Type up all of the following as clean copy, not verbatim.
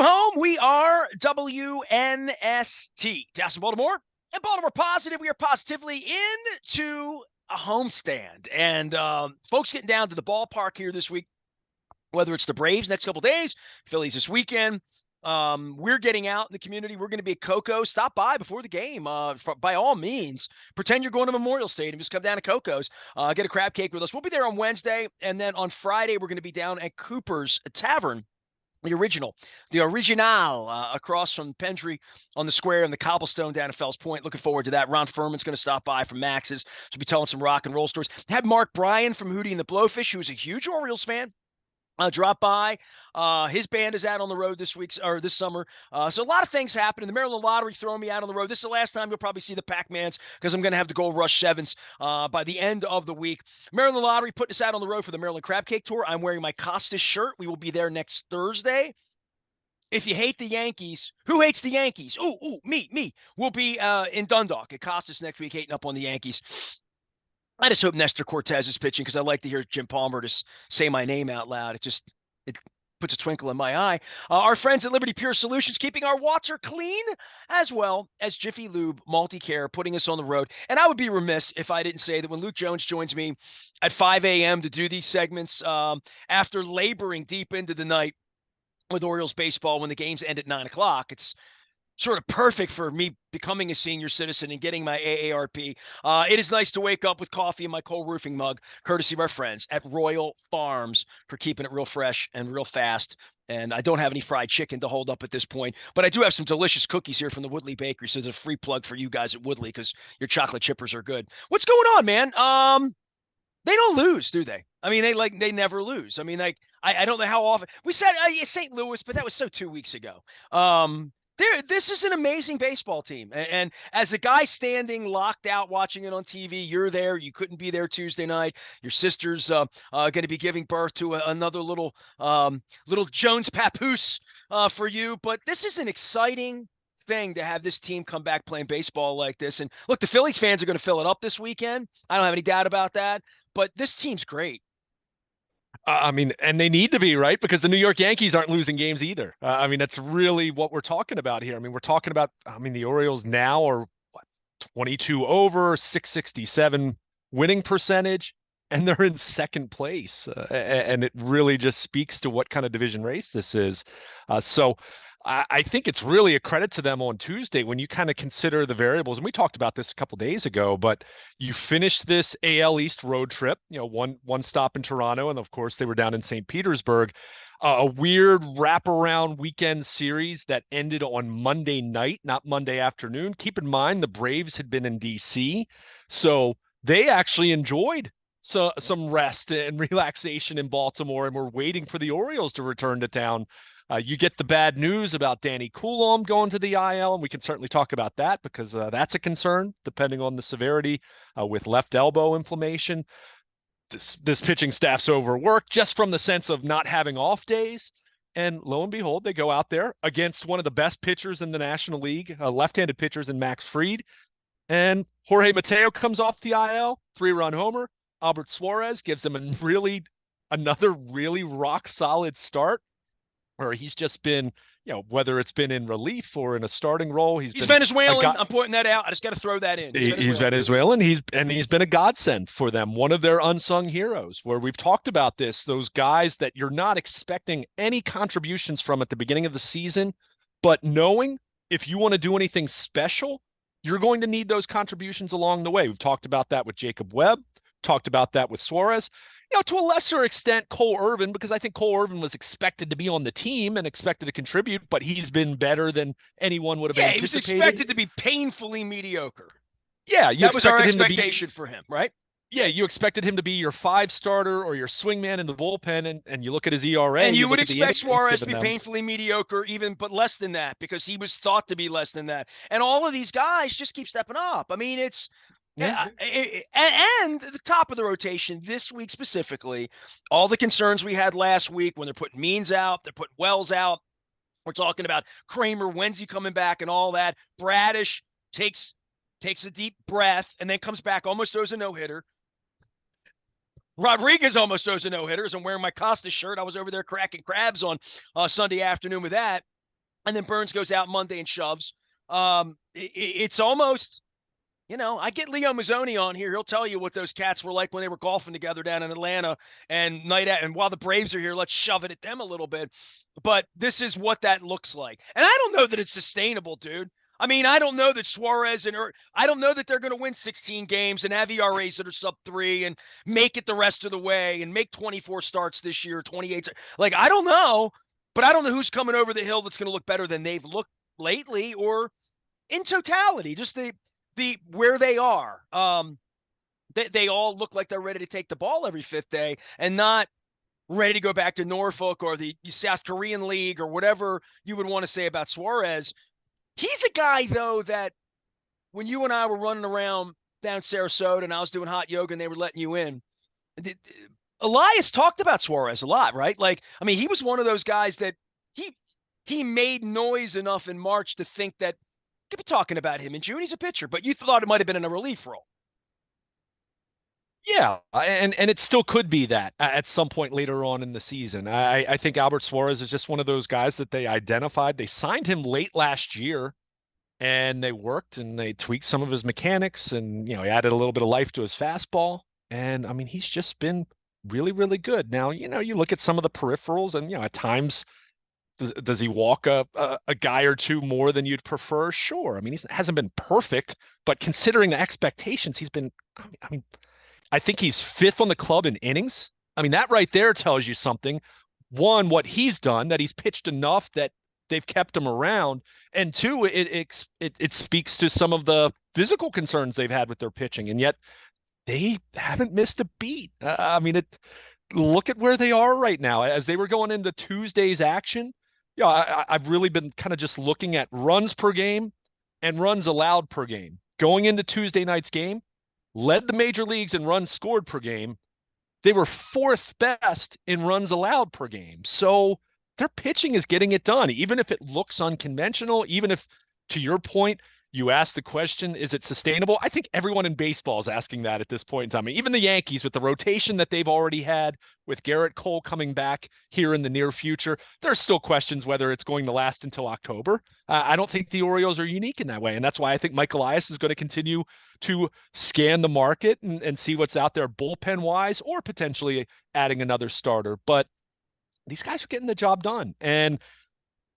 Welcome home. We are WNST, Dallas and Baltimore, and Baltimore Positive. We are positively into a homestand. And folks getting down to the ballpark here this week, whether it's the Braves next couple days, Phillies this weekend. We're getting out in the community. We're going to be at Coco's. Stop by before the game. By all means, pretend you're going to Memorial Stadium. Just come down to Coco's. Get a crab cake with us. We'll be there on Wednesday. And then on Friday, we're going to be down at Cooper's Tavern. The original across from Pendry on the square and the cobblestone down at Fells Point. Looking forward to that. Ron Furman's going to stop by from Max's. So be telling some rock and roll stories. Had Mark Bryan from Hootie and the Blowfish, who's a huge Orioles fan, drop by. His band is out on the road this summer. So a lot of things happening. The Maryland Lottery throwing me out on the road. This is the last time you'll probably see the Pac-Mans because I'm going to have the Gold Rush Sevens by the end of the week. Maryland Lottery putting us out on the road for the Maryland Crab Cake Tour. I'm wearing my Costas shirt. We will be there next Thursday. If you hate the Yankees, who hates the Yankees? Me. We'll be in Dundalk at Costas next week, hating up on the Yankees. I just hope Nestor Cortez is pitching because I like to hear Jim Palmer just say my name out loud. It puts a twinkle in my eye. Our friends at Liberty Pure Solutions keeping our water clean, as well as Jiffy Lube Multi-Care putting us on the road. And I would be remiss if I didn't say that when Luke Jones joins me at 5 a.m. to do these segments after laboring deep into the night with Orioles baseball when the games end at 9 o'clock, it's sort of perfect for me becoming a senior citizen and getting my AARP. It is nice to wake up with coffee in my Cole Roofing mug, courtesy of our friends at Royal Farms for keeping it real fresh and real fast. And I don't have any fried chicken to hold up at this point, but I do have some delicious cookies here from the Woodley Bakery. So there's a free plug for you guys at Woodley because your chocolate chippers are good. What's going on, man? They don't lose, do they? I mean, they never lose. I mean, I don't know how often we said St. Louis, but that was so 2 weeks ago. This is an amazing baseball team. And as a guy standing locked out watching it on TV, you're there. You couldn't be there Tuesday night. Your sister's going to be giving birth to another little Jones papoose for you. But this is an exciting thing to have this team come back playing baseball like this. And look, the Phillies fans are going to fill it up this weekend. I don't have any doubt about that. But this team's great. I mean, and they need to be, right? Because the New York Yankees aren't losing games either. I mean, that's really what we're talking about here. I mean, we're talking about, the Orioles now are 22 over, 667 winning percentage, and they're in second place. And it really just speaks to what kind of division race this is. So I think it's really a credit to them on Tuesday when you kind of consider the variables. And we talked about this a couple days ago, but you finished this AL East road trip, one stop in Toronto. And of course, they were down in St. Petersburg. A weird wraparound weekend series that ended on Monday night, not Monday afternoon. Keep in mind, the Braves had been in D.C., so they actually enjoyed some rest and relaxation in Baltimore, and we're waiting for the Orioles to return to town. You get the bad news about Danny Coulomb going to the IL, and we can certainly talk about that because that's a concern depending on the severity with left elbow inflammation. This pitching staff's overworked just from the sense of not having off days. And lo and behold, they go out there against one of the best pitchers in the National League, left-handed pitchers in Max Fried. And Jorge Mateo comes off the IL, 3-run homer. Albert Suarez gives them another really rock-solid start. Or he's just been, whether it's been in relief or in a starting role, he's been Venezuelan. I'm pointing that out. I just got to throw that in. He's Venezuelan. He's been a godsend for them. One of their unsung heroes. Where we've talked about this, those guys that you're not expecting any contributions from at the beginning of the season, but knowing if you want to do anything special, you're going to need those contributions along the way. We've talked about that with Jacob Webb. Talked about that with Suarez. To a lesser extent, Cole Irvin, because I think Cole Irvin was expected to be on the team and expected to contribute, but he's been better than anyone would have anticipated. He was expected to be painfully mediocre. Yeah, that was our expectation for him, right? Yeah, you expected him to be your 5 starter or your swingman in the bullpen, and you look at his ERA. And you would expect Suarez to be painfully mediocre, but less than that, because he was thought to be less than that. And all of these guys just keep stepping up. I mean, it's and the top of the rotation this week specifically, all the concerns we had last week when they're putting Means out, they're putting Wells out. We're talking about Kramer, when's he coming back and all that. Bradish takes a deep breath and then comes back, almost throws a no-hitter. Rodriguez almost throws a no-hitter. As I'm wearing my Costas shirt, I was over there cracking crabs on Sunday afternoon with that. and then Burns goes out Monday and shoves. It's almost, I get Leo Mazzoni on here. He'll tell you what those cats were like when they were golfing together down in Atlanta and and while the Braves are here, let's shove it at them a little bit. But this is what that looks like. And I don't know that it's sustainable, dude. I mean, I don't know that Suarez I don't know that they're going to win 16 games and have ERAs that are sub 3 and make it the rest of the way and make 24 starts this year, 28. Like, I don't know, but I don't know who's coming over the hill that's going to look better than they've looked lately or in totality. Just the where they are. They all look like they're ready to take the ball every fifth day and not ready to go back to Norfolk or the South Korean League or whatever you would want to say about Suarez. He's a guy, though, that when you and I were running around down Sarasota and I was doing hot yoga and they were letting you in, Elias talked about Suarez a lot, right? Like, I mean, he was one of those guys that he made noise enough in March to think that could be talking about him in June. He's a pitcher, but you thought it might have been in a relief role. Yeah, and it still could be that at some point later on in the season. I think Albert Suarez is just one of those guys that they identified. They signed him late last year, and they worked and they tweaked some of his mechanics, and he added a little bit of life to his fastball. And I mean, he's just been really, really good. Now, you look at some of the peripherals, and at times does he walk a guy or two more than you'd prefer? Sure. I mean, he hasn't been perfect, but considering the expectations, he's been. I mean, I think he's fifth on the club in innings. I mean, that right there tells you something. One, what he's done, that he's pitched enough that they've kept him around, and two, it speaks to some of the physical concerns they've had with their pitching, and yet they haven't missed a beat. I mean, look at where they are right now. As they were going into Tuesday's action, I've really been kind of just looking at runs per game and runs allowed per game. Going into Tuesday night's game, led the major leagues in runs scored per game. They were fourth best in runs allowed per game. So their pitching is getting it done, even if it looks unconventional, even if, to your point, you ask the question, is it sustainable? I think everyone in baseball is asking that at this point in time. Even the Yankees, with the rotation that they've already had, with Garrett Cole coming back here in the near future, there's still questions whether it's going to last until October. I don't think the Orioles are unique in that way. And that's why I think Mike Elias is going to continue to scan the market and see what's out there bullpen-wise, or potentially adding another starter. But these guys are getting the job done. And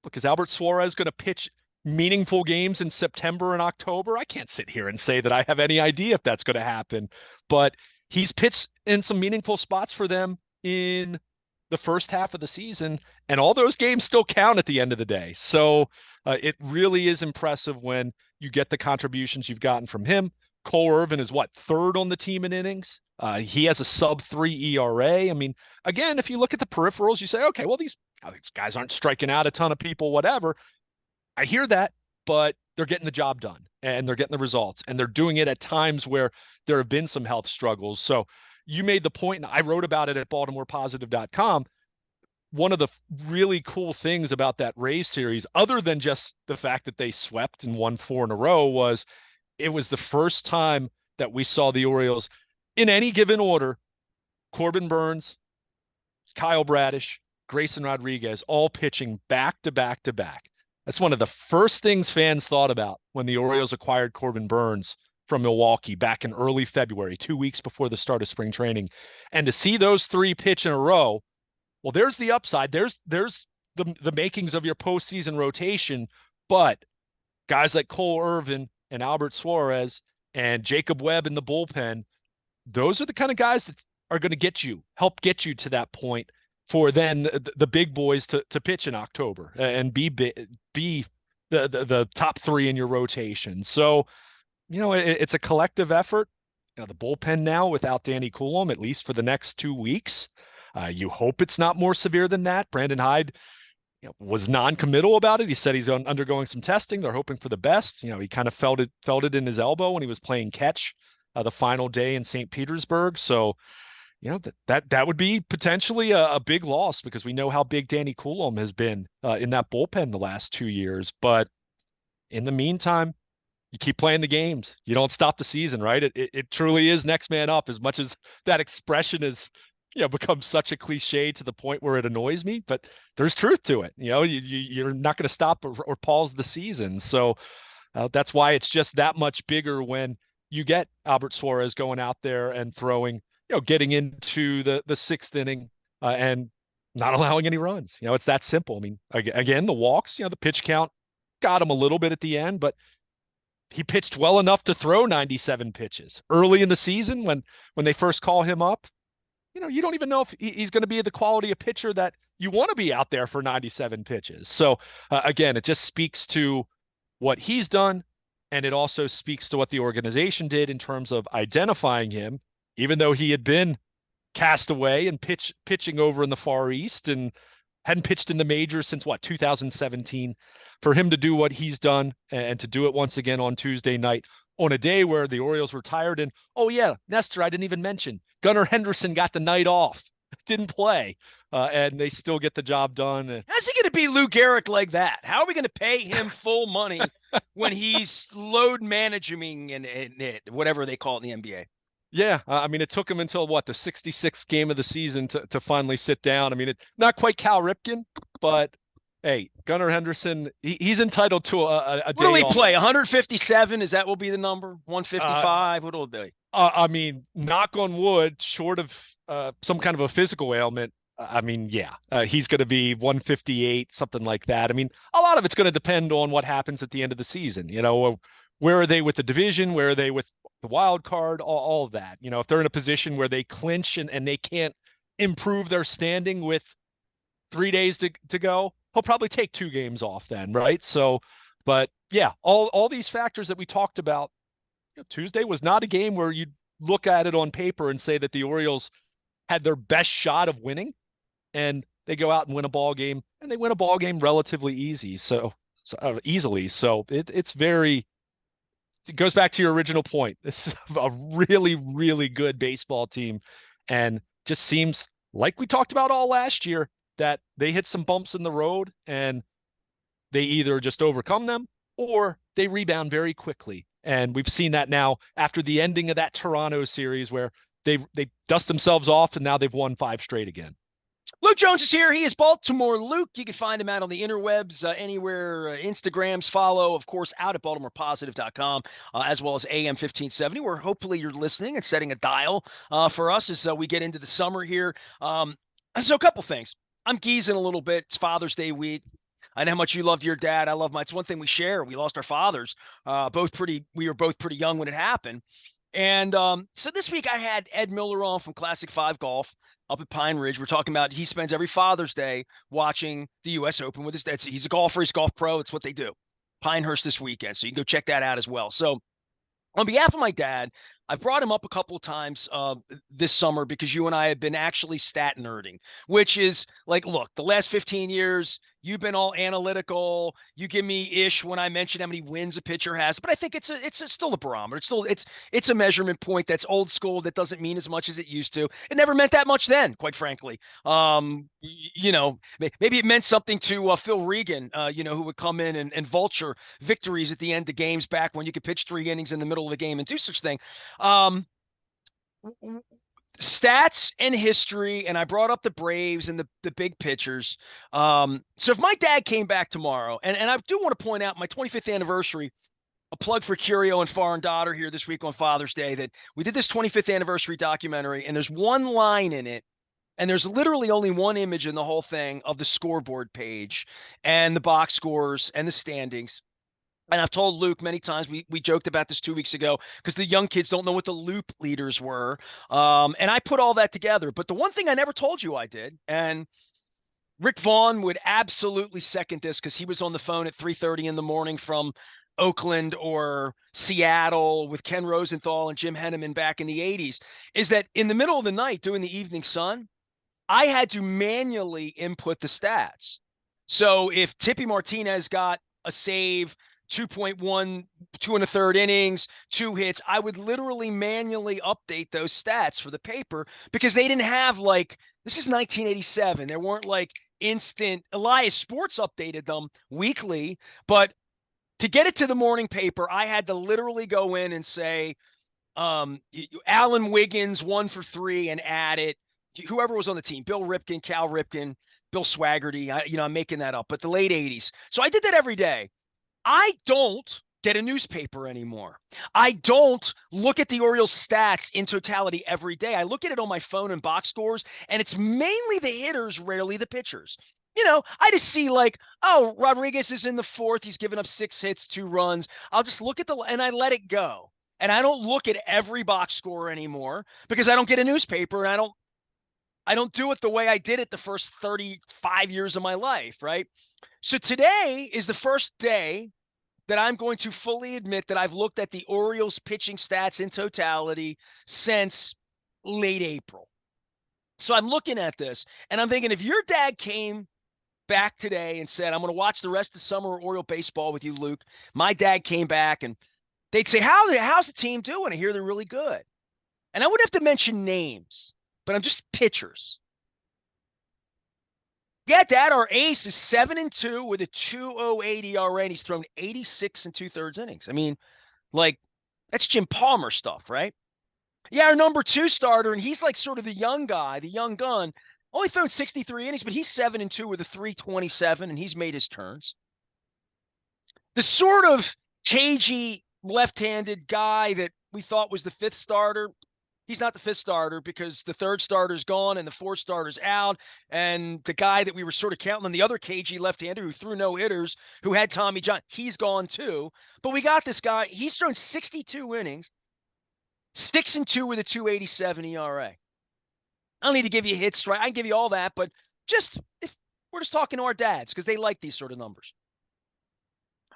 look, is Albert Suarez going to pitch meaningful games in September and October? I can't sit here and say that I have any idea if that's going to happen, but he's pitched in some meaningful spots for them in the first half of the season, and all those games still count at the end of the day. So it really is impressive when you get the contributions you've gotten from him. Cole Irvin is third on the team in innings. He has a sub-3 ERA. I mean, again, if you look at the peripherals, you say, okay, well, these guys aren't striking out a ton of people, whatever. I hear that, but they're getting the job done and they're getting the results, and they're doing it at times where there have been some health struggles. So you made the point, and I wrote about it at BaltimorePositive.com. One of the really cool things about that Rays series, other than just the fact that they swept and won 4 in a row, was it was the first time that we saw the Orioles in any given order, Corbin Burns, Kyle Bradish, Grayson Rodriguez, all pitching back to back to back. That's one of the first things fans thought about when the Orioles acquired Corbin Burns from Milwaukee back in early February, 2 weeks before the start of spring training. And to see those 3 pitch in a row, well, there's the upside. There's the makings of your postseason rotation. But guys like Cole Irvin and Albert Suarez and Jacob Webb in the bullpen, those are the kind of guys that are going to help get you to that point for then the big boys to pitch in October and be the top 3 in your rotation. So, it's a collective effort. The bullpen now without Danny Coulomb, at least for the next 2 weeks. You hope it's not more severe than that. Brandon Hyde was non-committal about it. He said he's undergoing some testing. They're hoping for the best. He kind of felt it in his elbow when he was playing catch the final day in St. Petersburg. So, that would be potentially a big loss, because we know how big Danny Coulomb has been in that bullpen the last 2 years. But in the meantime, you keep playing the games. You don't stop the season, right? It truly is next man up, as much as that expression is become such a cliche to the point where it annoys me, but there's truth to it. You're not going to stop or pause the season. So that's why it's just that much bigger when you get Albert Suarez going out there and throwing, getting into the sixth inning and not allowing any runs. It's that simple. I mean, again, the walks, the pitch count got him a little bit at the end, but he pitched well enough to throw 97 pitches early in the season when they first call him up. You don't even know if he's going to be the quality of pitcher that you want to be out there for 97 pitches. So again, it just speaks to what he's done. And it also speaks to what the organization did in terms of identifying him, even though he had been cast away and pitching over in the Far East and hadn't pitched in the majors since 2017. For him to do what he's done and to do it once again on Tuesday night on a day where the Orioles were tired. And oh yeah, Nestor, I didn't even mention Gunnar Henderson got the night off, didn't play, and they still get the job done. How's he going to be Lou Gehrig like that? How are we going to pay him full money when he's load managing and whatever they call it in the NBA? Yeah, I mean, it took him until the 66th game of the season to finally sit down. I mean, not quite Cal Ripken, but hey, Gunnar Henderson, he's entitled to a day off. What do we play? 157? Is that will be the number? 155? What will it be? I mean, knock on wood, short of some kind of a physical ailment. I mean, yeah, he's going to be 158, something like that. I mean, a lot of it's going to depend on what happens at the end of the season. Where are they with the division? Where are they with the wild card? All of that. If they're in a position where they clinch and they can't improve their standing with 3 days to go, he'll probably take 2 games off then, right? So, but yeah, all these factors that we talked about, Tuesday was not a game where you look at it on paper and say that the Orioles had their best shot of winning, and they go out and win a ball game, and they win a ball game relatively easily. So it goes back to your original point. This is a really, really good baseball team, and just seems like we talked about all last year that they hit some bumps in the road and they either just overcome them or they rebound very quickly. And we've seen that now after the ending of that Toronto series where they dust themselves off and now they've won 5 straight again. Luke Jones is here. He is Baltimore Luke. You can find him out on the interwebs, anywhere, Instagrams, follow, of course, out at BaltimorePositive.com, as well as AM 1570, where hopefully you're listening and setting a dial for us as we get into the summer here. So a couple things. I'm geezing a little bit. It's Father's Day week. I know how much you loved your dad. I love mine. It's one thing we share. We lost our fathers, we were both pretty young when it happened. And so this week I had Ed Miller on from Classic 5 Golf up at Pine Ridge. We're talking about he spends every Father's Day watching the U.S. Open with his dad. He's a golfer. He's a golf pro. It's what they do. Pinehurst this weekend. So you can go check that out as well. So on behalf of my dad, I've brought him up a couple of times this summer because you and I have been actually stat nerding, which is like, look, the last 15 years, you've been all analytical. You give me ish when I mention how many wins a pitcher has, but I think it's still a barometer. It's a measurement point that's old school. That doesn't mean as much as it used to. It never meant that much then, quite frankly. Maybe it meant something to Phil Regan, who would come in and vulture victories at the end of games back when you could pitch 3 innings in the middle of a game and do such thing. Stats and history, and I brought up the Braves and the big pitchers. So if my dad came back tomorrow, and I do want to point out my 25th anniversary, a plug for Curio and Foreign Daughter here this week on Father's Day, that we did this 25th anniversary documentary, and there's one line in it, and there's literally only one image in the whole thing of the scoreboard page and the box scores and the standings. And I've told Luke many times, we joked about this 2 weeks ago because the young kids don't know what the loop leaders were. And I put all that together. But the one thing I never told you I did, and Rick Vaughn would absolutely second this because he was on the phone at 3:30 in the morning from Oakland or Seattle with Ken Rosenthal and Jim Henneman back in the 80s, is that in the middle of the night doing the Evening Sun, I had to manually input the stats. So if Tippy Martinez got a save, 2.1, 2 1/3 innings, 2 hits, I would literally manually update those stats for the paper because they didn't have this is 1987. There weren't instant. Elias Sports updated them weekly, but to get it to the morning paper, I had to literally go in and say, Alan Wiggins 1 for 3 and add it. whoever was on the team, Bill Ripken, Cal Ripken, Bill Swaggerty. I'm making that up, but the late 80s. So I did that every day. I don't get a newspaper anymore. I don't look at the Orioles stats in totality every day. I look at it on my phone and box scores, and it's mainly the hitters, rarely the pitchers. I just see like, oh, Rodriguez is in the fourth. He's given up 6 hits, 2 runs. I'll just look at and I let it go. And I don't look at every box score anymore because I don't get a newspaper and I don't do it the way I did it the first 35 years of my life, right? So today is the first day that I'm going to fully admit that I've looked at the Orioles pitching stats in totality since late April. So I'm looking at this and I'm thinking, if your dad came back today and said, I'm going to watch the rest of summer Oriole baseball with you, Luke. My dad came back and they'd say, how's the team doing? I hear they're really good. And I wouldn't have to mention names, but I'm just pitchers. Yeah, Dad, our ace is 7-2 with a 2.08 ERA, and he's thrown 86 and 2/3 innings. I mean, like, that's Jim Palmer stuff, right? Yeah, our number 2 starter, and he's like sort of the young guy, the young gun. Only thrown 63 innings, but he's 7-2 with a 3.27, and he's made his turns. The sort of cagey left-handed guy that we thought was the 5th starter, he's not the 5th starter because the 3rd starter's gone and the 4th starter's out. And the guy that we were sort of counting on, the other cagey left-hander who threw no hitters, who had Tommy John, he's gone too. But we got this guy. He's thrown 62 innings, 6-2 with a 2.87 ERA. I don't need to give you hits, right? I can give you all that, but just if we're just talking to our dads because they like these sort of numbers.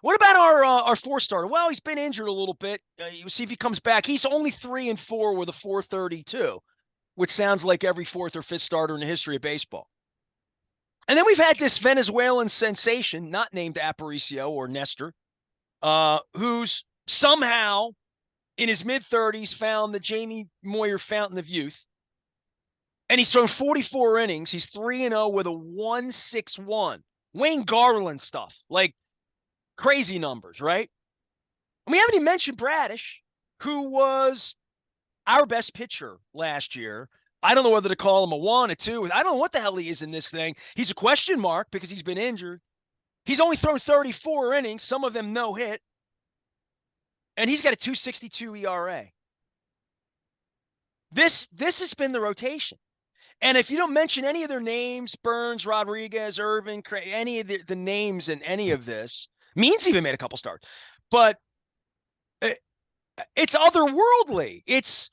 What about our 4 starter? Well, he's been injured a little bit. You see if he comes back. He's only 3-4 with a 4.32, which sounds like every 4th or 5th starter in the history of baseball. And then we've had this Venezuelan sensation, not named Aparicio or Nestor, who's somehow in his mid-30s found the Jamie Moyer fountain of youth. And he's thrown 44 innings. He's 3-0 with a 1.61. Wayne Garland stuff. Like, crazy numbers, right? And we haven't even mentioned Bradish, who was our best pitcher last year. I don't know whether to call him a 1, a 2. I don't know what the hell he is in this thing. He's a question mark because he's been injured. He's only thrown 34 innings, some of them no hit. And he's got a 2.62 ERA. This has been the rotation. And if you don't mention any of their names, Burns, Rodriguez, Irvin, any of the names in any of this, Means even made a couple starts, but it's otherworldly. It's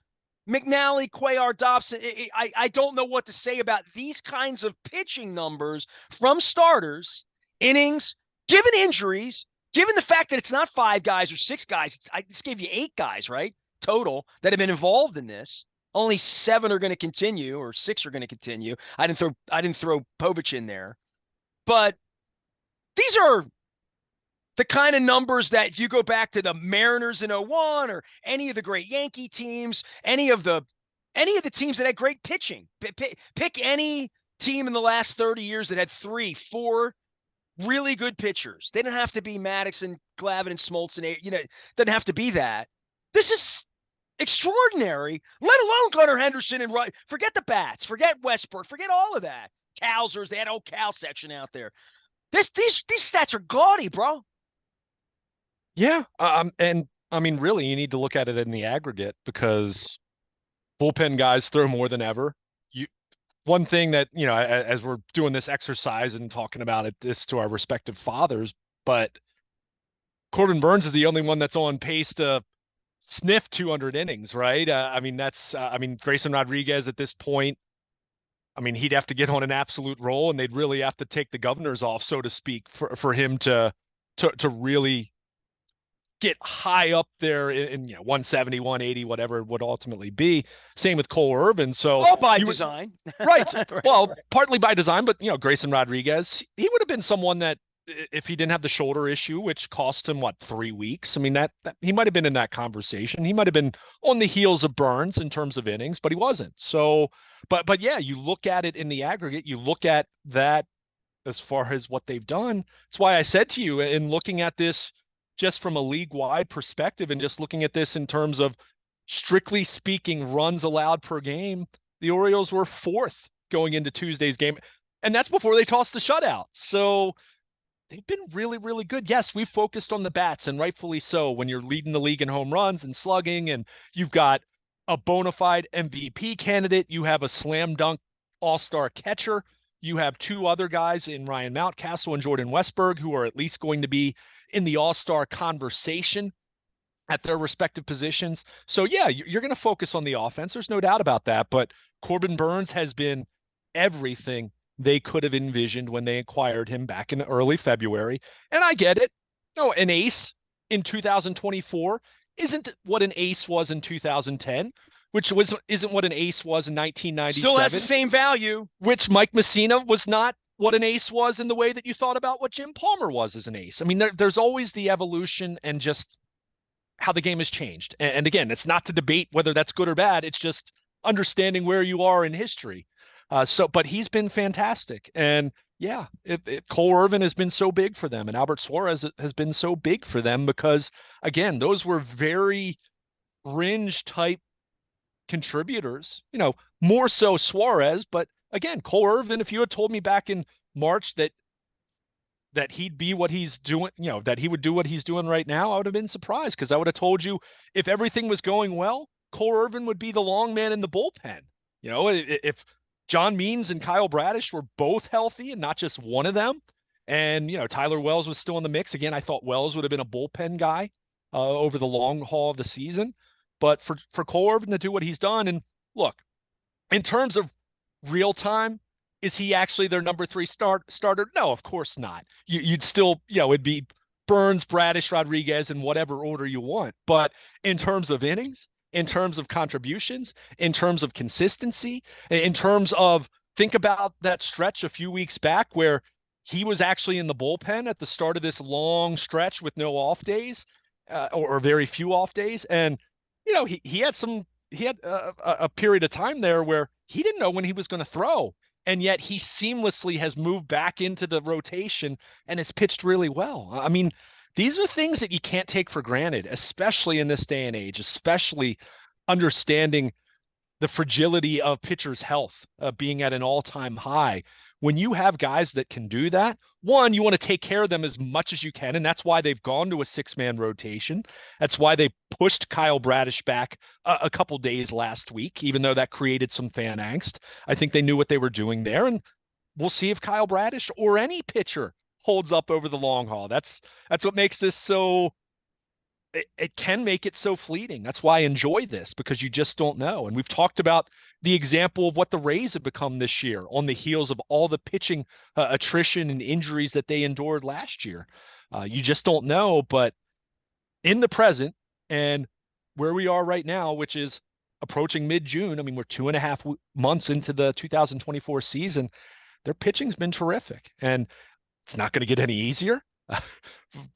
McNally, Cuellar, Dobson. I don't know what to say about these kinds of pitching numbers from starters, innings, given injuries, given the fact that it's not 5 guys or 6 guys. I just gave you 8 guys, right, total that have been involved in this. Only 7 are going to continue, or 6 are going to continue. I didn't throw Povich in there, but these are the kind of numbers that if you go back to the Mariners in 01 or any of the great Yankee teams, any of the teams that had great pitching. Pick any team in the last 30 years that had 3, 4 really good pitchers. They didn't have to be Madison, Glavine, and Smoltz, and it doesn't have to be that. This is extraordinary, let alone Gunnar Henderson and forget the bats, forget Westbrook, forget all of that. Cowsers, they had old Cal section out there. These stats are gaudy, bro. Yeah. And I mean, really, you need to look at it in the aggregate because bullpen guys throw more than ever. One thing that, as we're doing this exercise and talking about this to our respective fathers, but Corbin Burns is the only one that's on pace to sniff 200 innings, right? Grayson Rodriguez at this point, he'd have to get on an absolute roll and they'd really have to take the governors off, so to speak, for him to really get high up there in 170, 180, whatever it would ultimately be. Same with Cole Irvin. So all by design. Right. Well, partly by design, but Grayson Rodriguez, he would have been someone that if he didn't have the shoulder issue, which cost him 3 weeks. I mean, that he might have been in that conversation. He might have been on the heels of Burns in terms of innings, but he wasn't. So, but yeah, you look at it in the aggregate, you look at that as far as what they've done. That's why I said to you, in looking at this just from a league-wide perspective and just looking at this in terms of strictly speaking runs allowed per game, The Orioles were 4th going into Tuesday's game, and that's before they tossed the shutout. So they've been really, really good. Yes, we've focused on the bats, and rightfully so, when you're leading the league in home runs and slugging, and you've got a bona fide MVP candidate, you have a slam dunk all-star catcher, you have two other guys in Ryan Mountcastle and Jordan Westberg who are at least going to be in the all-star conversation at their respective positions. So yeah, you're going to focus on the offense. There's no doubt about that. But Corbin Burnes has been everything they could have envisioned when they acquired him back in early February. And I get it. No, an ace in 2024 isn't what an ace was in 2010, which isn't what an ace was in Still has the 1997, same value. which Mike Messina was not what an ace was in the way that you thought about what Jim Palmer was as an ace. I mean, there's always the evolution and just how the game has changed. And again, it's not to debate whether that's good or bad. It's just understanding where you are in history. But he's been fantastic. And yeah, Cole Irvin has been so big for them, and Albert Suarez has been so big for them because, again, those were very fringe type contributors, more so Suarez. But again, Cole Irvin, if you had told me back in March that he'd be what he's doing, that he would do what he's doing right now, I would have been surprised because I would have told you if everything was going well, Cole Irvin would be the long man in the bullpen. If John Means and Kyle Bradish were both healthy and not just one of them, and Tyler Wells was still in the mix. Again, I thought Wells would have been a bullpen guy over the long haul of the season, but for Cole Irvin to do what he's done, and look, in terms of real time, is he actually their number 3 starter? No, of course not. You'd still, it'd be Burnes, Bradish, Rodriguez in whatever order you want. But in terms of innings, in terms of contributions, in terms of consistency, in terms of think about that stretch a few weeks back where he was actually in the bullpen at the start of this long stretch with no off days or very few off days. And, he had a period of time there where he didn't know when he was going to throw. And yet he seamlessly has moved back into the rotation and has pitched really well. I mean, these are things that you can't take for granted, especially in this day and age, especially understanding the fragility of pitchers' health being at an all-time high. When you have guys that can do that, one, you want to take care of them as much as you can, and that's why they've gone to a 6-man rotation. That's why they pushed Kyle Bradish back a couple days last week, even though that created some fan angst. I think they knew what they were doing there, and we'll see if Kyle Bradish or any pitcher holds up over the long haul. That's what makes this so it can make it so fleeting. That's why I enjoy this, because you just don't know. And we've talked about the example of what the Rays have become this year on the heels of all the pitching attrition and injuries that they endured last year. You just don't know. But in the present and where we are right now, which is approaching mid-June, I mean, we're 2.5 months into the 2024 season, their pitching's been terrific. And it's not going to get any easier.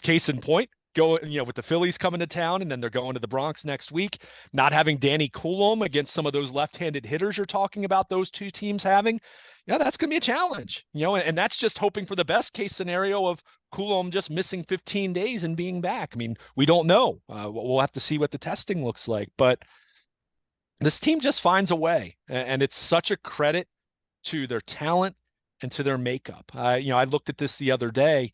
Case in point, with the Phillies coming to town, and then they're going to the Bronx next week, not having Danny Coulombe against some of those left-handed hitters you're talking about those two teams having, that's going to be a challenge, and that's just hoping for the best case scenario of Coulombe just missing 15 days and being back. I mean, we don't know. We'll have to see what the testing looks like, but this team just finds a way, and it's such a credit to their talent and to their makeup. I looked at this the other day.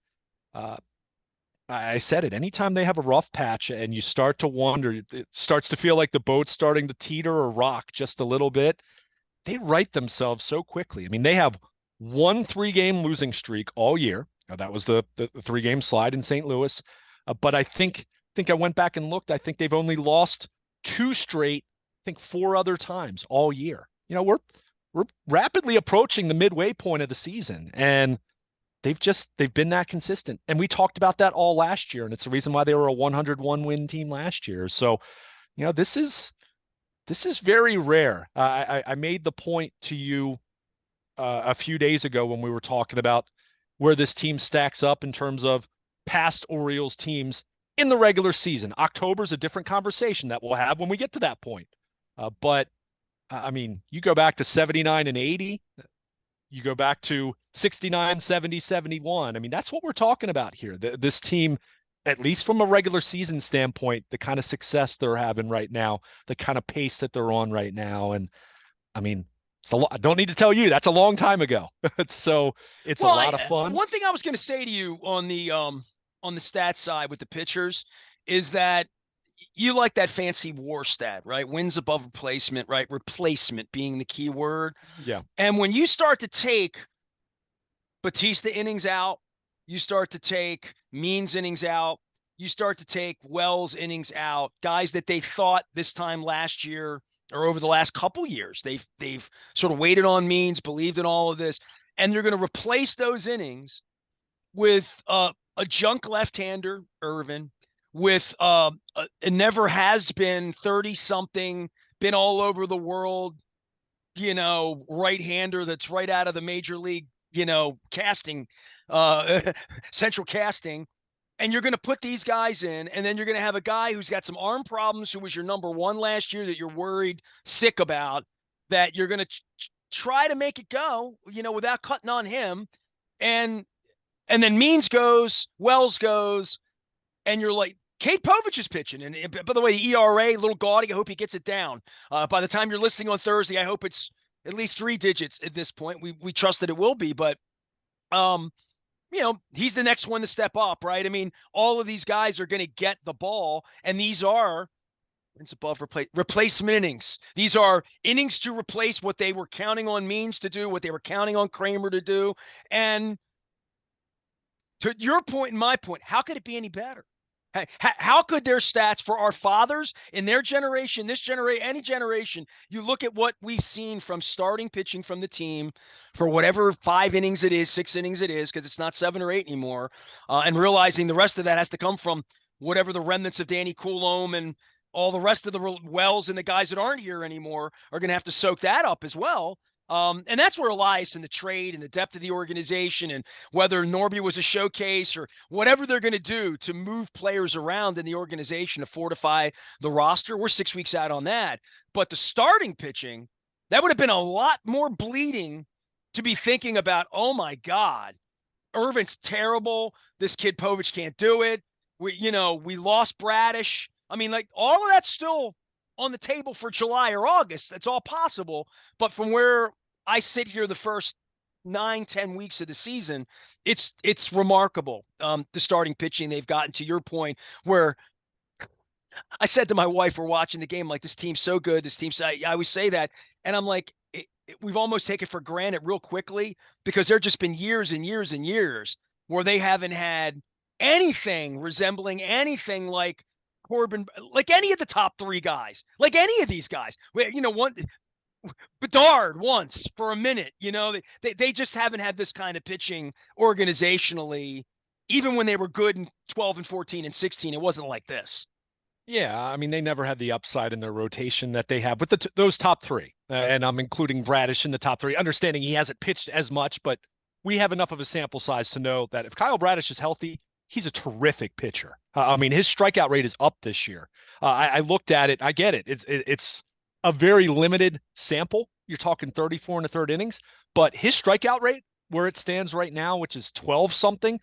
I said it, anytime they have a rough patch and you start to wonder, it starts to feel like the boat's starting to teeter or rock just a little bit, they right themselves so quickly. I mean, they have one 3-game losing streak all year. Now, that was the 3-game slide in St. Louis. But I think I went back and looked. I think they've only lost 2 straight, I think 4 other times all year. We're rapidly approaching the midway point of the season, and they've been that consistent. And we talked about that all last year, and it's the reason why they were a 101 win team last year. So, this is very rare. I made the point to you a few days ago when we were talking about where this team stacks up in terms of past Orioles teams in the regular season. October's a different conversation that we'll have when we get to that point. But I mean, you go back to 79 and 80, you go back to 69, 70, 71. I mean, that's what we're talking about here. This team, at least from a regular season standpoint, the kind of success they're having right now, the kind of pace that they're on right now. And I mean, So I don't need to tell you, that's a long time ago. So it's a Well, lot of fun. one thing I was going to say to you on the stats side with the pitchers is that you like that fancy WAR stat, right? Wins above replacement, right? Replacement being the key word. Yeah. And when you start to take Batista innings out, you start to take Means innings out, you start to take Wells innings out, guys that they thought this time last year or over the last couple years, they've sort of waited on Means, believed in all of this, and you're going to replace those innings with a junk left-hander, Irvin, with it never has been 30 something, been all over the world, right-hander that's right out of the major league, casting, uh, central casting. And you're going to put these guys in, and then you're going to have a guy who's got some arm problems, who was your number one last year that you're worried sick about, that you're going to try to make it go, without cutting on him. And and then Means goes, Wells goes, and you're like, Kate Povich is pitching. And by the way, ERA, a little gaudy. I hope he gets it down. By the time you're listening on Thursday, I hope it's at least 3 digits at this point. We trust that it will be, but um, he's the next one to step up, right? I mean, all of these guys are going to get the ball, and these are it's above replacement innings. These are innings to replace what they were counting on Means to do, what they were counting on Kramer to do, and to your point and my point, how could it be any better? How could their stats for our fathers in their generation, this generation, any generation, you look at what we've seen from starting pitching from the team for whatever 5 innings it is, 6 innings it is, because it's not 7 or 8 anymore, and realizing the rest of that has to come from whatever the remnants of Danny Coulomb and all the rest of the Wells and the guys that aren't here anymore are going to have to soak that up as well. And that's where Elias and the trade and the depth of the organization and whether Norby was a showcase or whatever they're going to do to move players around in the organization to fortify the roster. We're 6 weeks out on that. But the starting pitching, that would have been a lot more bleeding to be thinking about, oh my God, Irvin's terrible. This kid Povich can't do it. We lost Bradish. I mean, like all of that's still on the table for July or August. That's all possible. But from where I sit here the first 9-10 weeks of the season, it's remarkable. The starting pitching they've gotten, to your point, where I said to my wife, we're watching the game, like, this team's so good. This team's, I always say that. And I'm like, we've almost taken for granted real quickly because there just been years and years and years where they haven't had anything resembling anything like Corbin, like any of the top 3 guys, like any of these guys. One Bedard once for a minute, they just haven't had this kind of pitching organizationally. Even when they were good in 12 and 14 and 16, it wasn't like this. Yeah, I mean, they never had the upside in their rotation that they have with those top 3. And I'm including Bradish in the top 3, understanding he hasn't pitched as much, but we have enough of a sample size to know that if Kyle Bradish is healthy, he's a terrific pitcher. I mean, his strikeout rate is up this year. I looked at it. I get it. It's a very limited sample. You're talking 34 in the third innings, but his strikeout rate, where it stands right now, which is 12 something,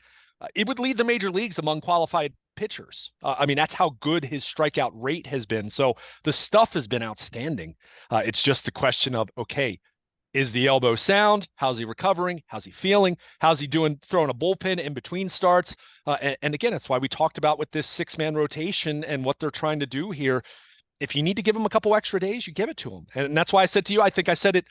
it would lead the major leagues among qualified pitchers. I mean, that's how good his strikeout rate has been. So the stuff has been outstanding. It's just a question of, okay, is the elbow sound? How's he recovering? How's he feeling? How's he doing throwing a bullpen in between starts? And again, that's why we talked about with this 6-man rotation and what they're trying to do here. If you need to give him a couple extra days, you give it to him. And that's why I said to you, I think I said it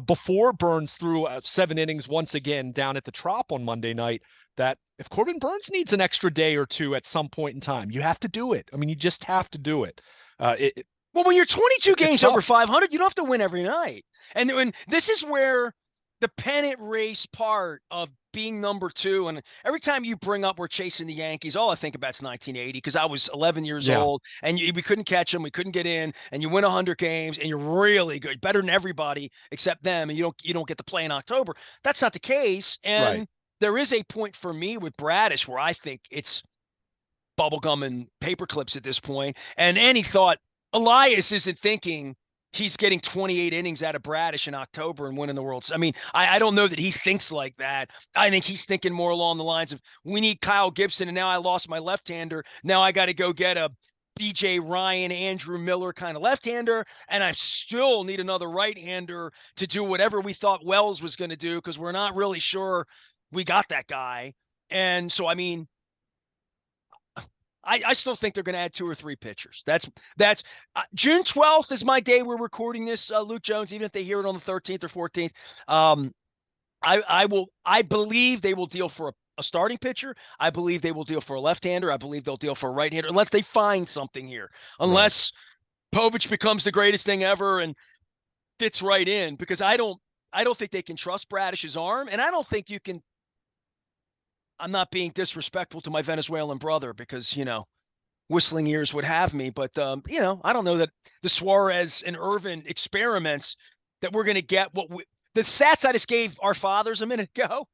before Burns threw 7 innings once again down at the Trop on Monday night, that if Corbin Burns needs an extra day or 2 at some point in time, you have to do it. I mean, you just have to do it. Well, when you're 22 games over 500, you don't have to win every night. And this is where the pennant race part of being number 2, and every time you bring up we're chasing the Yankees, all I think about is 1980 because I was 11 years old and we couldn't catch them, we couldn't get in, and you win 100 games and you're really good, better than everybody except them, and you don't get to play in October. That's not the case, and Right. there is a point for me with Bradish where I think it's bubblegum and paper clips at this point, and any thought Elias isn't thinking he's getting 28 innings out of Bradish in October and winning the World Series. I mean, I don't know that he thinks like that. I think he's thinking more along the lines of, we need Kyle Gibson, and now I lost my left-hander. Now I got to go get a BJ Ryan, Andrew Miller kind of left-hander, and I still need another right-hander to do whatever we thought Wells was going to do because we're not really sure we got that guy. And so, I mean, I still think they're going to add 2 or 3 pitchers. That's June 12th is my day we're recording this, Luke Jones, even if they hear it on the 13th or 14th. I believe they will deal for a starting pitcher. I believe they will deal for a left-hander. I believe they'll deal for a right-hander unless they find something here. Right. Unless Povich becomes the greatest thing ever and fits right in, because I don't think they can trust Bradish's arm, and I don't think you can. I'm not being disrespectful to my Venezuelan brother because, whistling ears would have me, but I don't know that the Suarez and Irvin experiments that we're going to get the stats I just gave our fathers a minute ago.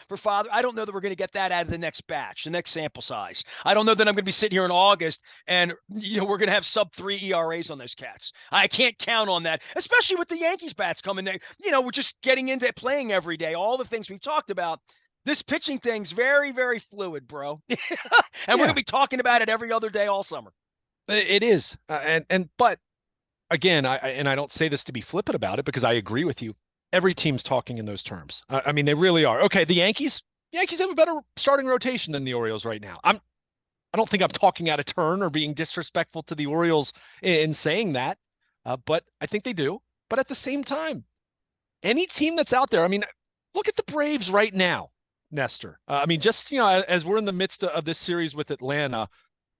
For father, I don't know that we're going to get that out of the next batch, the next sample size. I don't know that I'm going to be sitting here in August and we're going to have sub-3 ERAs on those cats. I can't count on that, especially with the Yankees bats coming there. We're just getting into playing every day. All the things we've talked about. This pitching thing's very, very fluid, bro. And we're going to Yeah, be talking about it every other day all summer. it is. But again, I don't say this to be flippant about it because I agree with you. Every team's talking in those terms. I mean, they really are. Okay, the Yankees have a better starting rotation than the Orioles right now. I don't think I'm talking out of turn or being disrespectful to the Orioles in saying that, but I think they do. But at the same time, any team that's out there, I mean, look at the Braves right now, Nestor. I mean, just as we're in the midst of this series with Atlanta,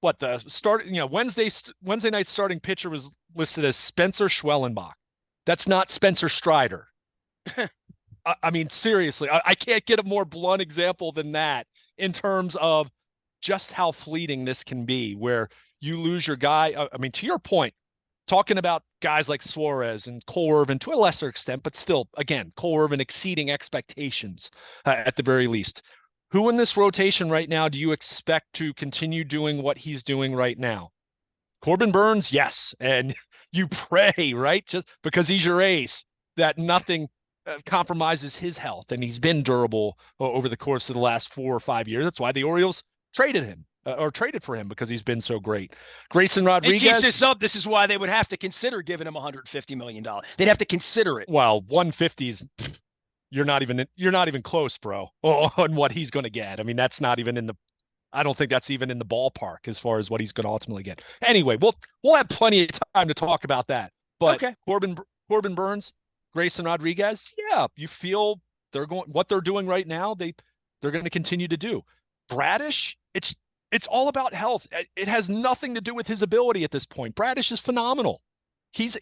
what the start, Wednesday night starting pitcher was listed as Spencer Schwellenbach. That's not Spencer Strider. I mean, seriously, I can't get a more blunt example than that in terms of just how fleeting this can be, where you lose your guy. I mean, to your point, talking about guys like Suarez and Cole Irvin to a lesser extent, but still, again, Cole Irvin exceeding expectations at the very least. Who in this rotation right now do you expect to continue doing what he's doing right now? Corbin Burns, yes. And you pray, right? Just because he's your ace, that nothing compromises his health. And he's been durable over the course of the last 4 or 5 years. That's why the Orioles traded him or traded for him because he's been so great. Grayson And keeps this Rodriguez, up. This is why they would have to consider giving him $150 million. They'd have to consider it. well, 150s, you're not even close, bro, on what he's going to get. I mean, that's not even in the I don't think that's even in the ballpark as far as what he's going to ultimately get. Anyway, we'll have plenty of time to talk about that. But Okay. Corbin Burns, Grayson Rodriguez, yeah, you feel what they're doing right now, they're going to continue to do. Bradish, it's all about health. It has nothing to do with his ability at this point. Bradish is phenomenal. He's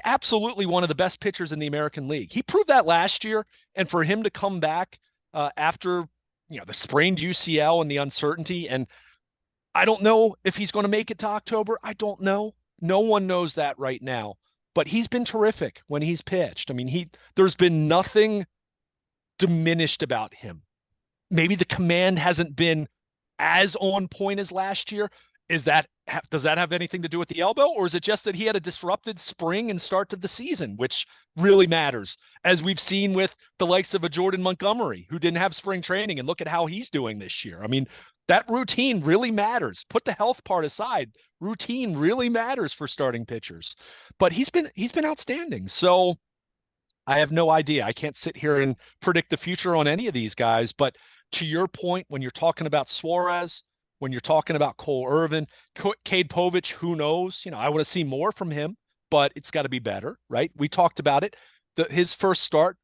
absolutely one of the best pitchers in the American League. He proved that last year, and for him to come back after the sprained UCL and the uncertainty, and I don't know if he's going to make it to October. I don't know. No one knows that right now. But he's been terrific when he's pitched. I mean, there's been nothing diminished about him. Maybe the command hasn't been as on point as last year. Does that have anything to do with the elbow, or is it just that he had a disrupted spring and start to the season, which really matters, as we've seen with the likes of a Jordan Montgomery, who didn't have spring training, and look at how he's doing this year. I mean, that routine really matters. Put the health part aside, routine really matters for starting pitchers. But he's been outstanding. So I have no idea. I can't sit here and predict the future on any of these guys. But to your point, when you're talking about Suarez, when you're talking about Cole Irvin, Cade Povich, who knows? I want to see more from him, but it's got to be better, right? We talked about it. His first start,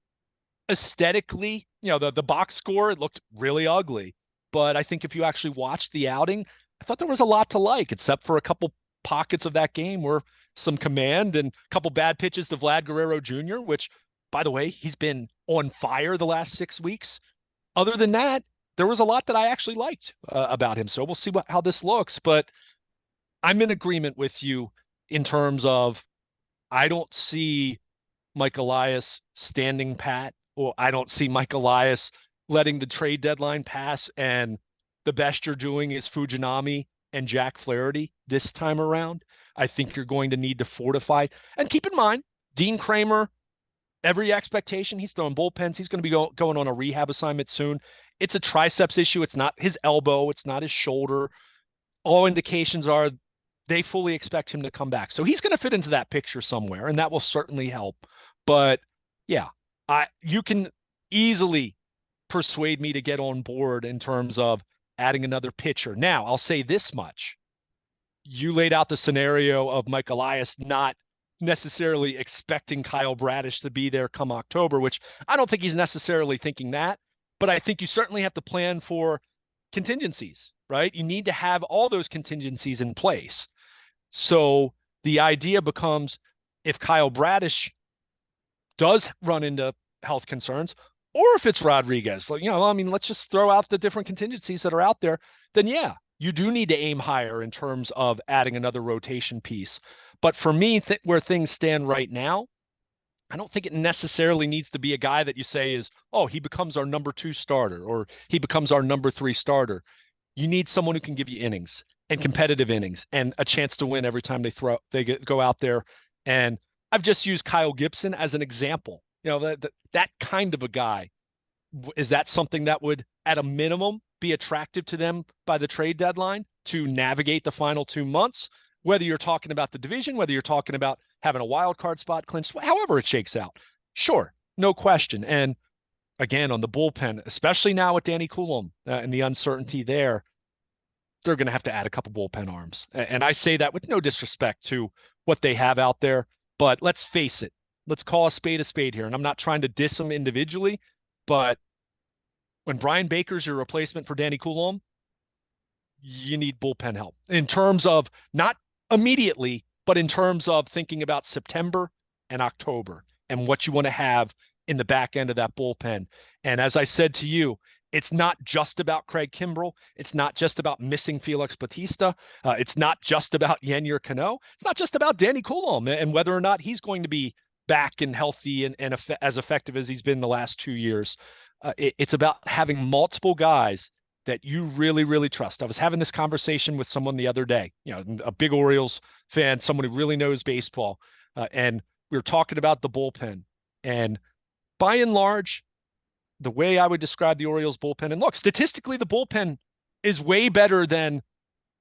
aesthetically, the box score, it looked really ugly. But I think if you actually watched the outing, I thought there was a lot to like, except for a couple pockets of that game where some command and a couple bad pitches to Vlad Guerrero Jr., which, by the way, he's been on fire the last 6 weeks. Other than that, there was a lot that I actually liked about him. So we'll see how this looks. But I'm in agreement with you in terms of I don't see Mike Elias standing pat, or I don't see Mike Elias letting the trade deadline pass and the best you're doing is Fujinami and Jack Flaherty this time around. I think you're going to need to fortify. And keep in mind, Dean Kramer, every expectation, he's throwing bullpens. He's going to be going on a rehab assignment soon. It's a triceps issue. It's not his elbow. It's not his shoulder. all indications are they fully expect him to come back. So he's going to fit into that picture somewhere, and that will certainly help. But yeah, you can easily persuade me to get on board in terms of adding another pitcher. Now, I'll say this much. You laid out the scenario of Mike Elias not necessarily expecting Kyle Bradish to be there come October, which I don't think he's necessarily thinking that, but I think you certainly have to plan for contingencies, right? You need to have all those contingencies in place. So the idea becomes if Kyle Bradish does run into health concerns, or if it's Rodriguez, like, I mean, let's just throw out the different contingencies that are out there, then yeah, you do need to aim higher in terms of adding another rotation piece. But for me, where things stand right now, I don't think it necessarily needs to be a guy that you say is, oh, he becomes our number 2 starter or he becomes our number 3 starter. You need someone who can give you innings and competitive innings and a chance to win every time go out there. And I've just used Kyle Gibson as an example. That kind of a guy. Is that something that would, at a minimum, be attractive to them by the trade deadline to navigate the final 2 months? Whether you're talking about the division, whether you're talking about having a wild card spot clinched, however it shakes out. Sure, no question. And again, on the bullpen, especially now with Danny Coulomb and the uncertainty there, they're going to have to add a couple bullpen arms. And I say that with no disrespect to what they have out there, but let's face it. Let's call a spade here. And I'm not trying to diss them individually, but when Brian Baker's your replacement for Danny Coulomb, you need bullpen help in terms of not immediately, but in terms of thinking about September and October and what you want to have in the back end of that bullpen. And as I said to you, it's not just about Craig Kimbrell. It's not just about missing Felix Bautista. It's not just about Yennier Cano. It's not just about Danny Coulomb and whether or not he's going to be back and healthy and as effective as he's been the last 2 years. It's about having multiple guys that you really, really trust. I was having this conversation with someone the other day, a big Orioles fan, someone who really knows baseball. And we were talking about the bullpen. And by and large, the way I would describe the Orioles bullpen, and look, statistically, the bullpen is way better than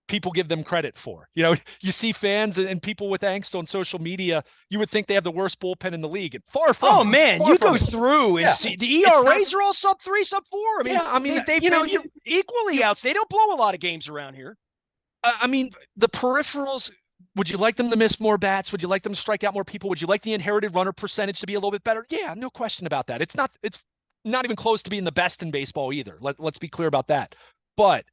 people give them credit for. You see fans and people with angst on social media, you would think they have the worst bullpen in the league. And far from Oh, man, you go through and see the ERAs are all sub 3, sub 4. I mean, they've been equally outs. They don't blow a lot of games around here. I mean, the peripherals, would you like them to miss more bats? Would you like them to strike out more people? Would you like the inherited runner percentage to be a little bit better? Yeah, no question about that. It's not even close to being the best in baseball either. Let's be clear about that. But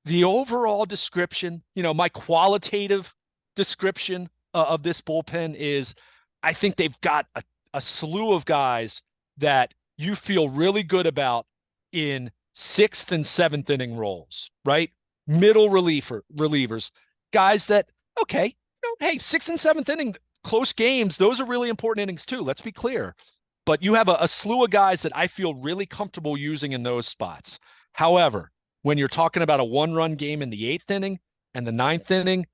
the overall description, my qualitative description of this bullpen is I think they've got a slew of guys that you feel really good about in 6th and 7th inning roles, right? Middle relievers, guys that, okay, hey, 6th and 7th inning, close games, those are really important innings too. Let's be clear. But you have a slew of guys that I feel really comfortable using in those spots. However, when you're talking about a 1-run game in the 8th inning and the 9th inning,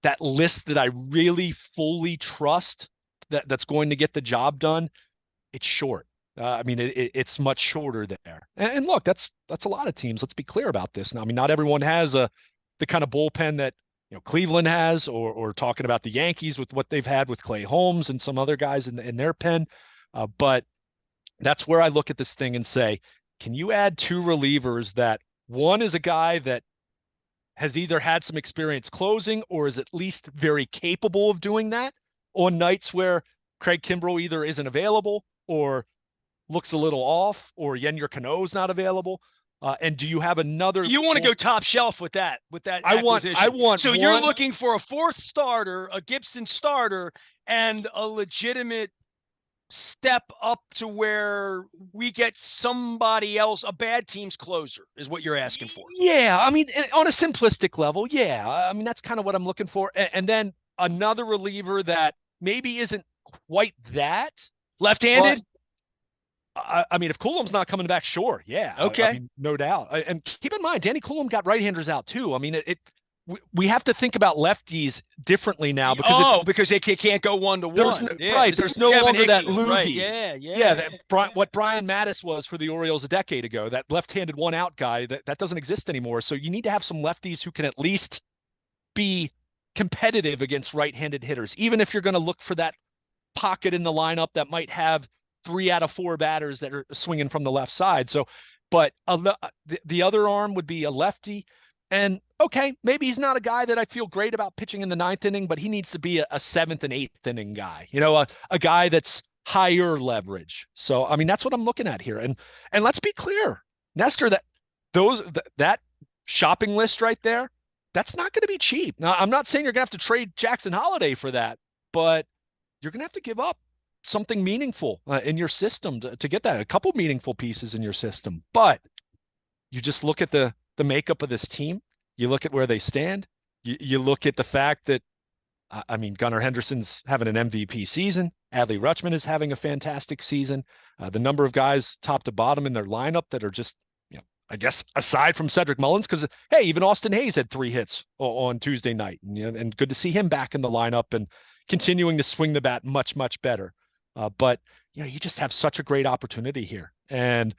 that list that I really fully trust that's going to get the job done, it's short. It's much shorter there. And look, that's a lot of teams. Let's be clear about this. Now, not everyone has the kind of bullpen that Cleveland has, or talking about the Yankees with what they've had with Clay Holmes and some other guys in their pen. But that's where I look at this thing and say, can you add 2 relievers that one is a guy that has either had some experience closing or is at least very capable of doing that on nights where Craig Kimbrell either isn't available or looks a little off or Yennier Cano's not available. And do you have another? You want to go top shelf with that acquisition. I want. So you're looking for a 4th starter, a Gibson starter, and a legitimate step up to where we get somebody else, a bad team's closer, is what you're asking for. Yeah, on a simplistic level, yeah. That's kind of what I'm looking for. And then another reliever that maybe isn't quite that. Left-handed? If Coulomb's not coming back, sure, yeah. Okay. No doubt. And keep in mind, Danny Coulomb got right-handers out too. We have to think about lefties differently now because they can't go 1-to-1. Right. There's no longer that loogie. Right. Yeah. What Brian Mattis was for the Orioles a decade ago, that left-handed 1-out guy, that doesn't exist anymore. So you need to have some lefties who can at least be competitive against right-handed hitters, even if you're going to look for that pocket in the lineup that might have 3 out of 4 batters that are swinging from the left side. So, but the other arm would be a lefty. And okay, maybe he's not a guy that I feel great about pitching in the 9th inning, but he needs to be a 7th and 8th inning guy, a guy that's higher leverage. So, I mean, that's what I'm looking at here. And let's be clear, Nestor, that shopping list right there, that's not going to be cheap. Now, I'm not saying you're going to have to trade Jackson Holiday for that, but you're going to have to give up something meaningful in your system to get that, a couple meaningful pieces in your system. But you just look at the makeup of this team. You look at where they stand. You look at the fact that, I mean, Gunnar Henderson's having an MVP season. Adley Rutschman is having a fantastic season. The number of guys top to bottom in their lineup that are just, I guess, aside from Cedric Mullins, because, hey, even Austin Hayes had 3 hits on Tuesday night. And good to see him back in the lineup and continuing to swing the bat much, much better. But, you just have such a great opportunity here. And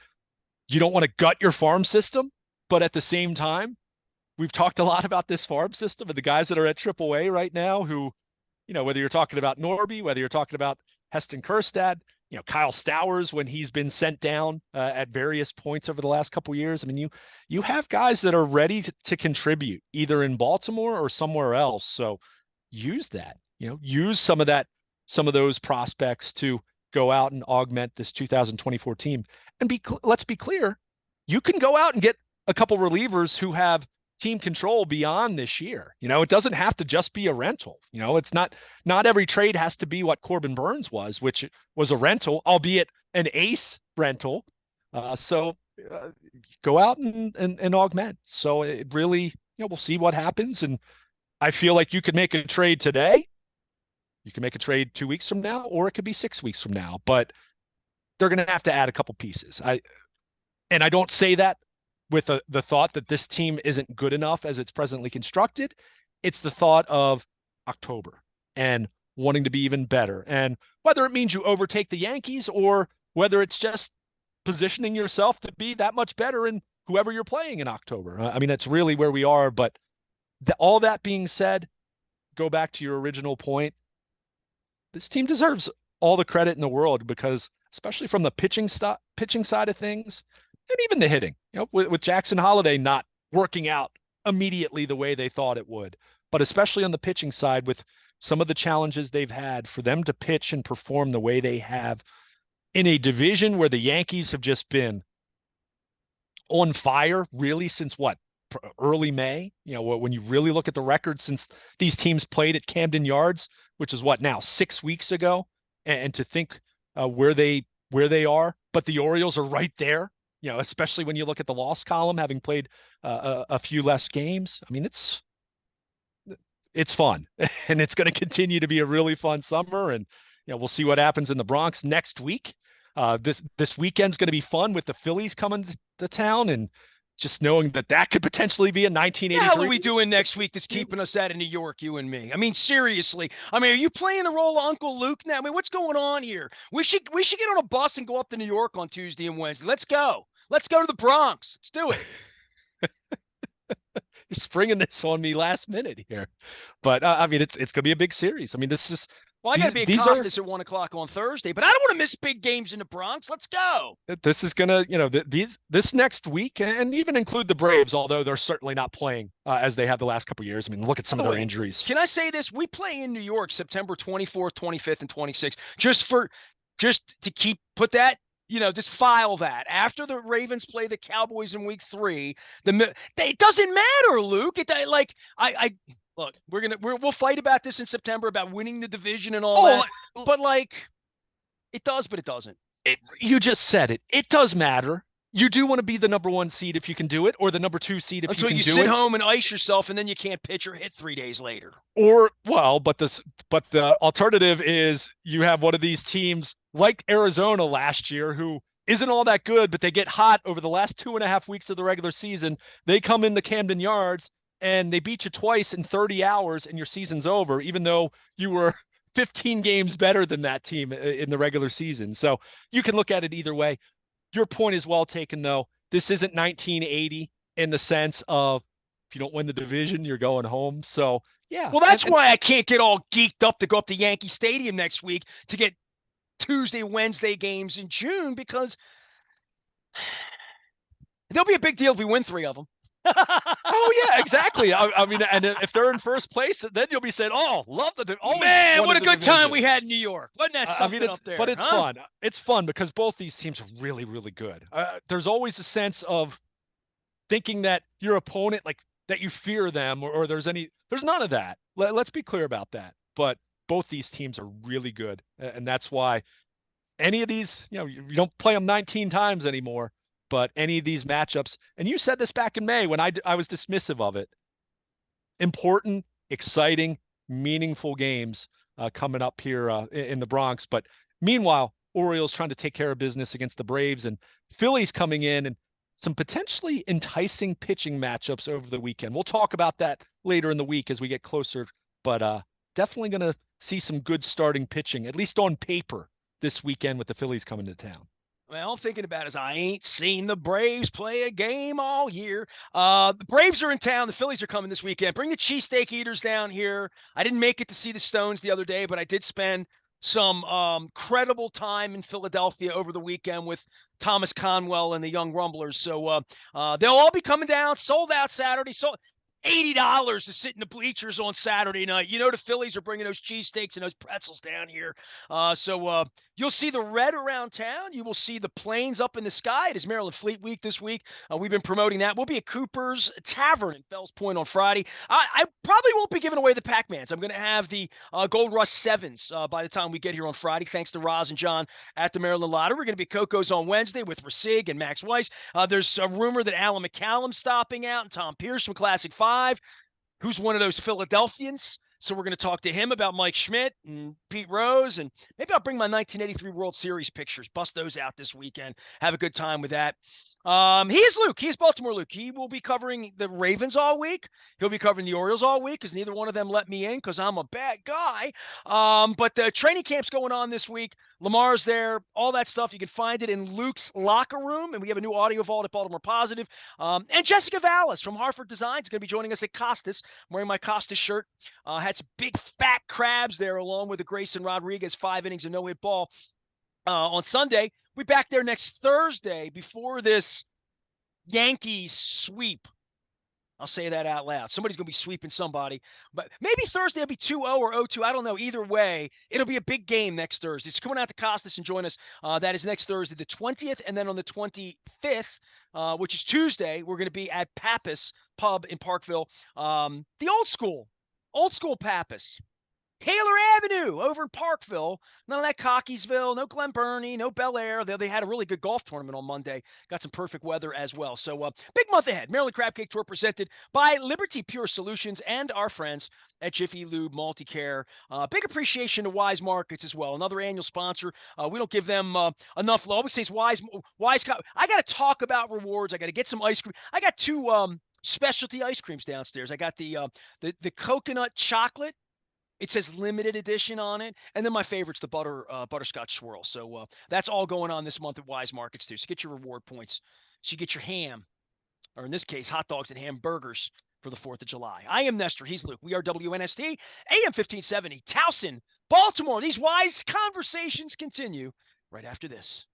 you don't want to gut your farm system, but at the same time, we've talked a lot about this farm system and the guys that are at AAA right now who, whether you're talking about Norby, whether you're talking about Heston Kjerstad, Kyle Stowers when he's been sent down at various points over the last couple of years. I mean, you have guys that are ready to contribute either in Baltimore or somewhere else. So use that, use some of those prospects to go out and augment this 2024 team. And let's be clear, you can go out and get a couple relievers who have team control beyond this year. It doesn't have to just be a rental. It's not every trade has to be what Corbin Burns was, which was a rental, albeit an ace rental. So go out and augment. So it really, we'll see what happens. And I feel like you could make a trade today. You can make a trade 2 weeks from now, or it could be 6 weeks from now, but they're going to have to add a couple pieces. I don't say that with the thought that this team isn't good enough as it's presently constructed. It's the thought of October and wanting to be even better. And whether it means you overtake the Yankees or whether it's just positioning yourself to be that much better in whoever you're playing in October. I mean, that's really where we are. But all that being said, go back to your original point. This team deserves all the credit in the world because, especially from the pitching side of things, and even the hitting, with Jackson Holiday not working out immediately the way they thought it would, but especially on the pitching side with some of the challenges they've had, for them to pitch and perform the way they have in a division where the Yankees have just been on fire really since early May. When you really look at the record since these teams played at Camden Yards, which is now 6 weeks ago, and to think where they are, but the Orioles are right there. Especially when you look at the loss column, having played a few less games. I mean, it's fun, and it's going to continue to be a really fun summer. And we'll see what happens in the Bronx next week. This weekend's going to be fun with the Phillies coming to town, and just knowing that could potentially be a 1983. What the hell are we doing next week that's keeping us out of New York, you and me? I mean, seriously. I mean, are you playing the role of Uncle Luke now? I mean, what's going on here? We should get on a bus and go up to New York on Tuesday and Wednesday. Let's go. Let's go to the Bronx. Let's do it. You're springing this on me last minute here, but I mean, it's going to be a big series. I mean, this is. Well, I got to be in Costas at 1 o'clock on Thursday, but I don't want to miss big games in the Bronx. Let's go. This is gonna, this next week, and even include the Braves, although they're certainly not playing as they have the last couple of years. I mean, look at some of their injuries. Can I say this? We play in New York September 24th, 25th, and 26th, just to put that. Just file that after the Ravens play the Cowboys in week 3. It doesn't matter, Luke. Look, we'll fight about this in September about winning the division and all that. But it does, but it doesn't. You just said it. It does matter. You do want to be the number 1 seed if you can do it, or the number 2 seed if you can do it. Until you sit home and ice yourself, and then you can't pitch or hit 3 days later. But the alternative is you have one of these teams like Arizona last year, who isn't all that good, but they get hot over the last 2.5 weeks of the regular season. They come into Camden Yards and they beat you twice in 30 hours, and your season's over, even though you were 15 games better than that team in the regular season. So you can look at it either way. Your point is well taken, though. This isn't 1980 in the sense of If you don't win the division, you're going home. So yeah, Well, that's why I can't get all geeked up to go up to Yankee Stadium next week to get Tuesday, Wednesday games in June, because there'll be a big deal if we win 3 of them. oh yeah, exactly. I mean, and if they're in first place, then you'll be saying, "Oh, love always Man, what wanted a the good time division." we had in New York. Wasn't that I mean, something up but there, it's huh? fun. It's fun because both these teams are really, really good. There's always a sense of thinking that your opponent, like that you fear them, or there's none of that. Let's be clear about that. But both these teams are really good, and that's why any of these, you don't play them 19 times anymore. But any of these matchups, and you said this back in May when I was dismissive of it, important, exciting, meaningful games coming up here in the Bronx. But meanwhile, Orioles trying to take care of business against the Braves, and Phillies coming in, and some potentially enticing pitching matchups over the weekend. We'll talk about that later in the week as we get closer, but definitely going to see some good starting pitching, at least on paper, this weekend with the Phillies coming to town. Well, thinking about it is I ain't seen the Braves play a game all year. The Braves are in town. The Phillies are coming this weekend. Bring the cheesesteak eaters down here. I didn't make it to see the Stones the other day, but I did spend some credible time in Philadelphia over the weekend with Thomas Conwell and the Young Rumblers. So they'll all be coming down. Sold out Saturday. So $80 to sit in the bleachers on Saturday night. You know the Phillies are bringing those cheesesteaks and those pretzels down here. So you'll see the red around town. You will see the planes up in the sky. It is Maryland Fleet Week this week. We've been promoting that. We'll be at Cooper's Tavern in Fells Point on Friday. I probably won't be giving away the Pac-Mans. I'm going to have the Gold Rush 7s by the time we get here on Friday, thanks to Roz and John at the Maryland Lottery. We're going to be Coco's on Wednesday with Rasig and Max Weiss. There's a rumor that Alan McCallum's stopping out and Tom Pierce from Classic 5, who's one of those Philadelphians. So we're going to talk to him about Mike Schmidt and Pete Rose, and maybe I'll bring my 1983 World Series pictures, bust those out this weekend, have a good time with that. He is Luke. He is Baltimore Luke. He will be covering the Ravens all week. He'll be covering the Orioles all week because neither one of them let me in because I'm a bad guy. But the training camp's going on this week. Lamar's there, all that stuff. You can find it in Luke's locker room, and we have a new audio vault at Baltimore Positive. And Jessica Vallis from Hartford Designs is going to be joining us at Costas. I'm wearing my Costas shirt. Had some big fat crabs there along with the Grayson Rodriguez 5 innings of no-hit ball on Sunday. We'll be back there next Thursday before this Yankees sweep. I'll say that out loud. Somebody's going to be sweeping somebody. But maybe Thursday will be 2-0 or 0-2. I don't know. Either way, it'll be a big game next Thursday. So come on out to Costas and join us. That is next Thursday, the 20th. And then on the 25th, which is Tuesday, we're going to be at Pappas Pub in Parkville. The old school Pappas. Taylor Avenue over in Parkville. None of that Cockeysville, no Glen Burnie, no Bel Air. They had a really good golf tournament on Monday. Got some perfect weather as well. So big month ahead. Maryland Crab Cake Tour presented by Liberty Pure Solutions and our friends at Jiffy Lube Multicare. Big appreciation to Wise Markets as well. Another annual sponsor. We don't give them enough love. We say Wise. I got to talk about rewards. I got to get some ice cream. I got 2 specialty ice creams downstairs. I got the coconut chocolate. It says limited edition on it. And then my favorite's the butterscotch swirl. So that's all going on this month at Wise Markets too. So get your reward points. So you get your ham, or in this case, hot dogs and hamburgers for the 4th of July. I am Nestor. He's Luke. We are WNST, AM 1570, Towson, Baltimore. These Wise conversations continue right after this.